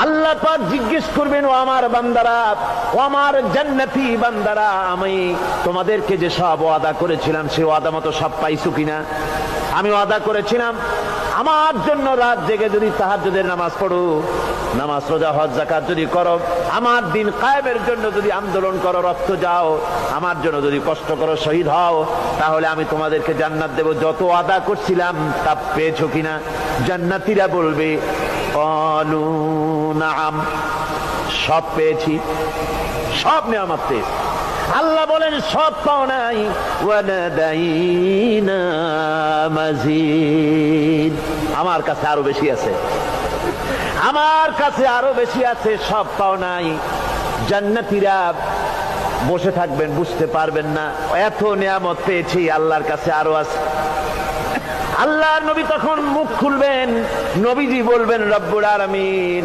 আল্লাহ পাক জিজ্ঞেস করবেন, ও আমার বান্দারা, ও আমার জান্নাতি বান্দারা, আমি তোমাদেরকে যে সব ওয়াদা করেছিলাম সে ওয়াদা মতো সব পাইছো কিনা? আমি ওয়াদা করেছিলাম আমার জন্য রাত জেগে যদি তাহাজ্জুদের নামাজ পড়ো, নামাজ রোজা হজ যাকাত যদি করো, আমার দিন কায়েমের জন্য যদি আন্দোলন করো, রক্ত যাও, আমার জন্য যদি কষ্ট করো, শহীদ হও, তাহলে আমি তোমাদেরকে জান্নাত দেব। যত ওয়াদা করছিলাম তা পেয়েছো কিনা? জান্নাতীরা বলবে ক্বালু নাআম, সব পেয়েছি, সব নেয়ামত পেয়েছি। আল্লাহ বলেন সব পাও নাই, ওয়ালাদাইনা মাজিদ, আমার কাছে আরো বেশি আছে, আমার কাছে আরো বেশি আছে, সব পাও নাই। জান্নাতীরা বসে থাকবেন, বুঝতে পারবেন না এত নেয়ামত পেয়েছি, আল্লাহর কাছে আরো আছে। আল্লাহর নবী তখন মুখ খুলবেন, নবীজি বলবেন রব্বুল আলামিন